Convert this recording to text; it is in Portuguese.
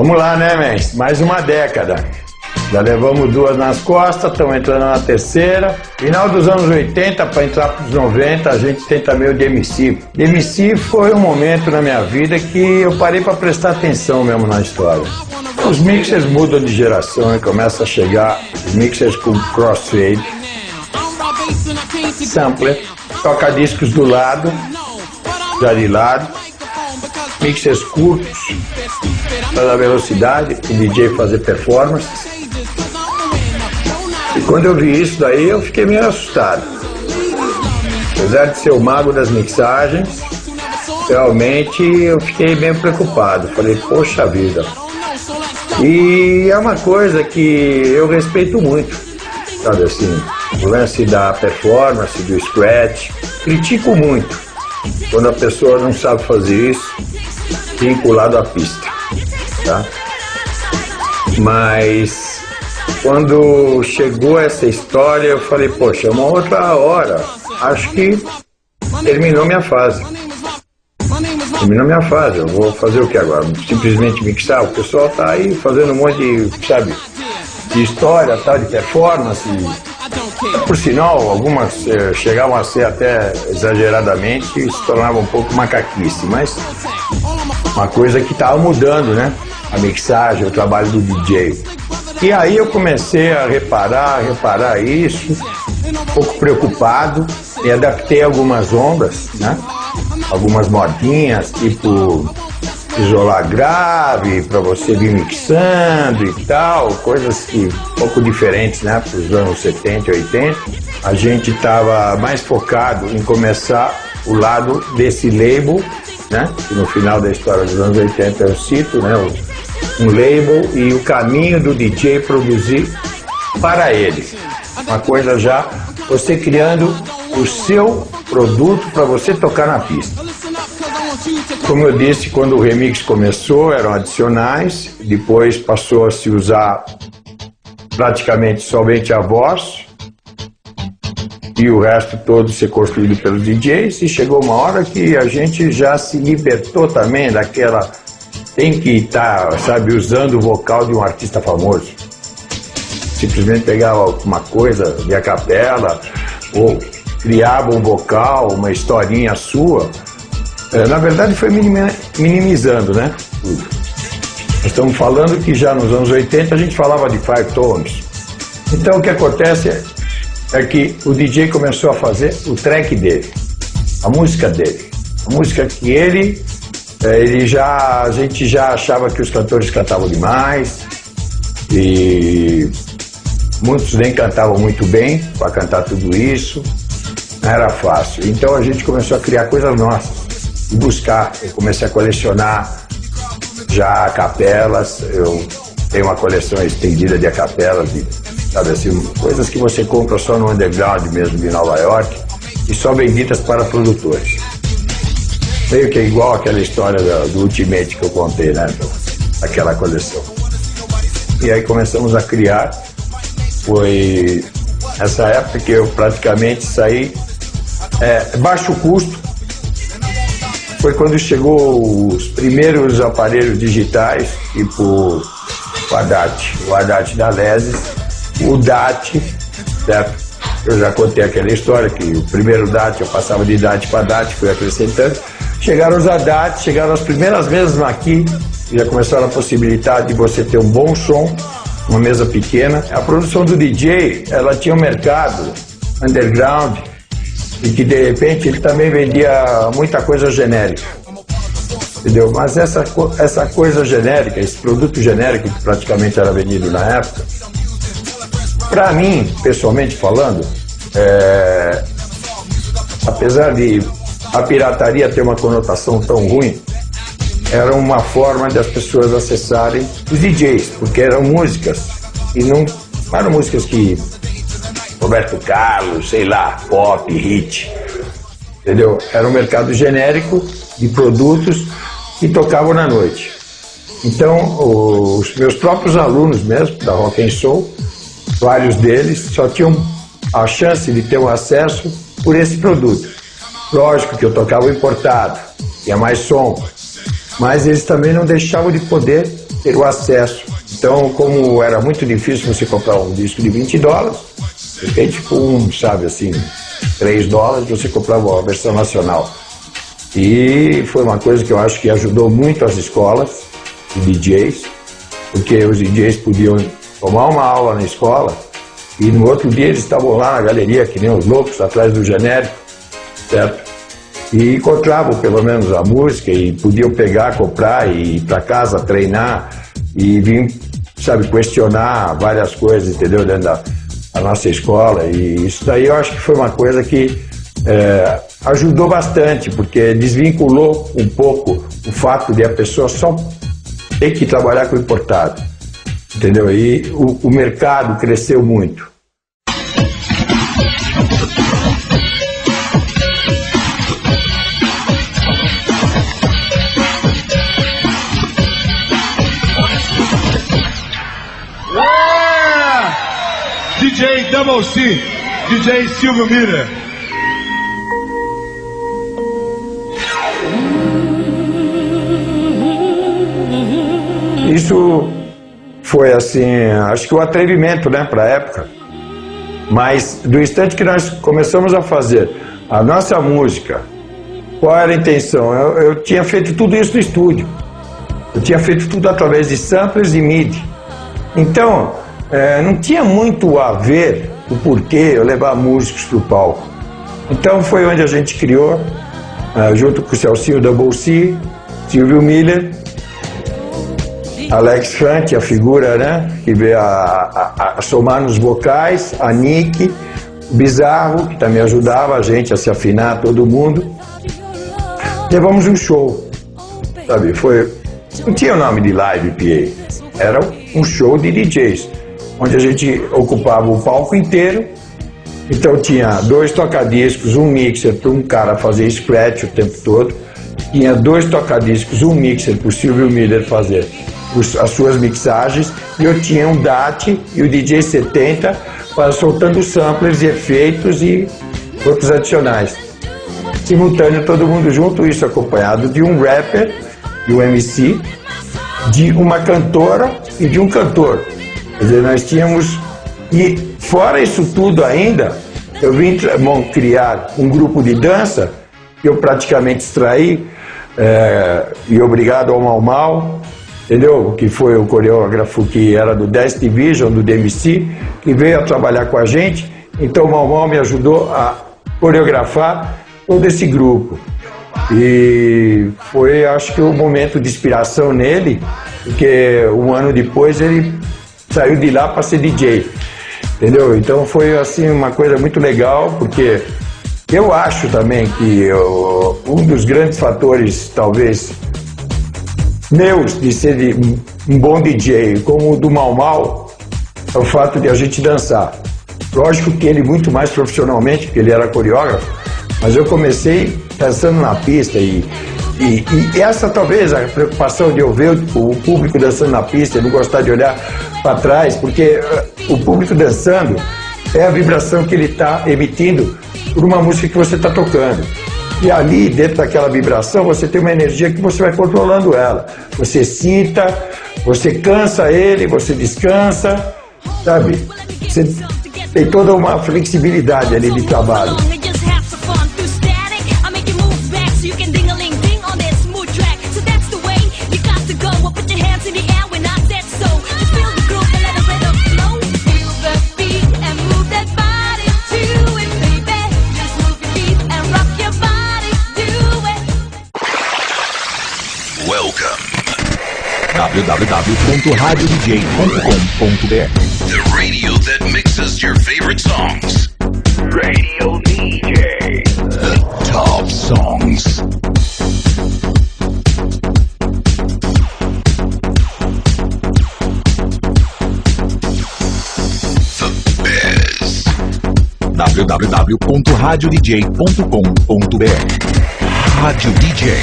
Vamos lá, né, Mendes? Mais uma década. Já levamos 2 nas costas, estamos entrando na terceira. Final dos anos 80 para entrar para os 90, a gente tenta meio de MC. MC foi um momento na minha vida que eu parei para prestar atenção mesmo na história. Os mixers mudam de geração e começam a chegar os mixers com crossfade, sampler, toca-discos do lado, já de lado, mixers curtos para dar velocidade, o DJ fazer performance. E quando eu vi isso daí, eu fiquei meio assustado. Apesar de ser o mago das mixagens, realmente eu fiquei bem preocupado. Falei, poxa vida. E é uma coisa que eu respeito muito, sabe assim, o lance da performance, do scratch. Critico muito quando a pessoa não sabe fazer isso vinculado à pista, tá? Mas quando chegou essa história, eu falei, poxa, é uma outra hora. Acho que terminou minha fase. Terminou minha fase. Eu vou fazer o que agora? Simplesmente mixar? O pessoal tá aí fazendo um monte de, sabe, de história, tal, de performance. Por sinal, algumas chegavam a ser até exageradamente e se tornavam um pouco macaquice, mas uma coisa que estava mudando, né? A mixagem, o trabalho do DJ. E aí eu comecei a reparar isso, um pouco preocupado, e adaptei algumas ondas, né? Algumas modinhas, tipo isolar grave, para você vir mixando e tal, coisas que um pouco diferentes, né? Para os anos 70 e 80. A gente estava mais focado em começar o lado desse label, né? Que no final da história dos anos 80 eu cito, né? Um label e o caminho do DJ produzir para ele. Uma coisa já, você criando o seu produto para você tocar na pista. Como eu disse, quando o remix começou, eram adicionais, depois passou a se usar praticamente somente a voz e o resto todo ser construído pelos DJs, e chegou uma hora que a gente já se libertou também daquela... Tem que estar, sabe, usando o vocal de um artista famoso. Simplesmente pegava uma coisa de a capela ou criava um vocal, uma historinha sua. Na verdade foi minimizando, né? Tudo. Nós estamos falando que já nos anos 80 a gente falava de five tones. Então o que acontece é que o DJ começou a fazer o track dele, a música dele. A música que a gente já achava que os cantores cantavam demais e muitos nem cantavam muito bem para cantar tudo isso, não era fácil. Então a gente começou a criar coisas nossas e buscar. Eu comecei a colecionar já capelas, eu tenho uma coleção estendida de capelas, sabe assim, coisas que você compra só no underground mesmo de Nova York e só vendidas para produtores. Meio que é igual aquela história do Ultimate que eu contei, né? Aquela coleção. E aí começamos a criar. Foi essa época que eu praticamente saí baixo custo. Foi quando chegou os primeiros aparelhos digitais, tipo o Haddad da Lesis, o DAT, certo? Eu já contei aquela história que o primeiro DAT, eu passava de DAT para DAT, fui acrescentando. Chegaram os Haddad, chegaram as primeiras mesas aqui, já começaram a possibilitar de você ter um bom som, uma mesa pequena. A produção do DJ, ela tinha um mercado underground e que de repente ele também vendia muita coisa genérica, entendeu? Mas essa coisa genérica, esse produto genérico que praticamente era vendido na época, para mim, pessoalmente falando, apesar de a pirataria ter uma conotação tão ruim, era uma forma de as pessoas acessarem os DJs, porque eram músicas, e não eram músicas que Roberto Carlos, sei lá, pop, hit, entendeu? Era um mercado genérico de produtos que tocavam na noite. Então, os meus próprios alunos mesmo, da Rock and Soul, vários deles só tinham a chance de ter um acesso por esse produto. Lógico que eu tocava importado, tinha mais som, mas eles também não deixavam de poder ter o acesso. Então, como era muito difícil você comprar um disco de $20, de repente com, sabe assim, $3 você comprava a versão nacional. E foi uma coisa que eu acho que ajudou muito as escolas de DJs, porque os DJs podiam tomar uma aula na escola e no outro dia eles estavam lá na galeria, que nem os loucos, atrás do genérico, certo? E encontravam pelo menos a música e podiam pegar, comprar e ir para casa treinar e vir, sabe, questionar várias coisas, entendeu? Dentro da nossa escola. E isso daí eu acho que foi uma coisa que ajudou bastante, porque desvinculou um pouco o fato de a pessoa só ter que trabalhar com o importado, entendeu? E o mercado cresceu muito. DJ Double C, DJ Silvio Miller. Isso foi assim, acho que o atrevimento, né, para a época. Mas do instante que nós começamos a fazer a nossa música, qual era a intenção? Eu tinha feito tudo isso no estúdio. Eu tinha feito tudo através de samplers e MIDI. Então, não tinha muito a ver o porquê eu levar músicos para o palco. Então foi onde a gente criou, junto com o Celcinho Double C, Silvio Miller, Alex Hunt, a figura, né, que veio a somar nos vocais, a Nick, Bizarro, que também ajudava a gente a se afinar, todo mundo. Levamos um show, sabe, não tinha o nome de Live PA, era um show de DJs, onde a gente ocupava o palco inteiro. Então tinha 2 tocadiscos, um mixer para um cara fazer scratch o tempo todo, tinha 2 tocadiscos, um mixer para o Silvio Miller fazer as suas mixagens, e eu tinha um DAT e o DJ 70 soltando samplers e efeitos e outros adicionais. Simultâneo, todo mundo junto, isso acompanhado de um rapper, de um MC, de uma cantora e de um cantor. Quer dizer, nós tínhamos... E fora isso tudo ainda, eu vim criar um grupo de dança que eu praticamente extraí, e obrigado ao Mau Mau, entendeu? Que foi o coreógrafo que era do Dance Division, do DMC, que veio a trabalhar com a gente. Então o Mau Mau me ajudou a coreografar todo esse grupo. E foi, acho que, o momento de inspiração nele, porque um ano depois ele saiu de lá para ser DJ, entendeu? Então foi assim uma coisa muito legal, porque eu acho também que um dos grandes fatores, talvez, meus de ser um bom DJ, como o do Mau Mau, é o fato de a gente dançar. Lógico que ele muito mais profissionalmente, porque ele era coreógrafo, mas eu comecei dançando na pista e essa talvez a preocupação de eu ver o público dançando na pista e não gostar de olhar para trás, porque o público dançando é a vibração que ele está emitindo por uma música que você está tocando. E ali, dentro daquela vibração, você tem uma energia que você vai controlando ela. Você cita, você cansa ele, você descansa, sabe? Você tem toda uma flexibilidade ali de trabalho. www.radiodj.com.br The radio that mixes your favorite songs. Radio DJ. The top songs. The best. www.radiodj.com.br Rádio DJ.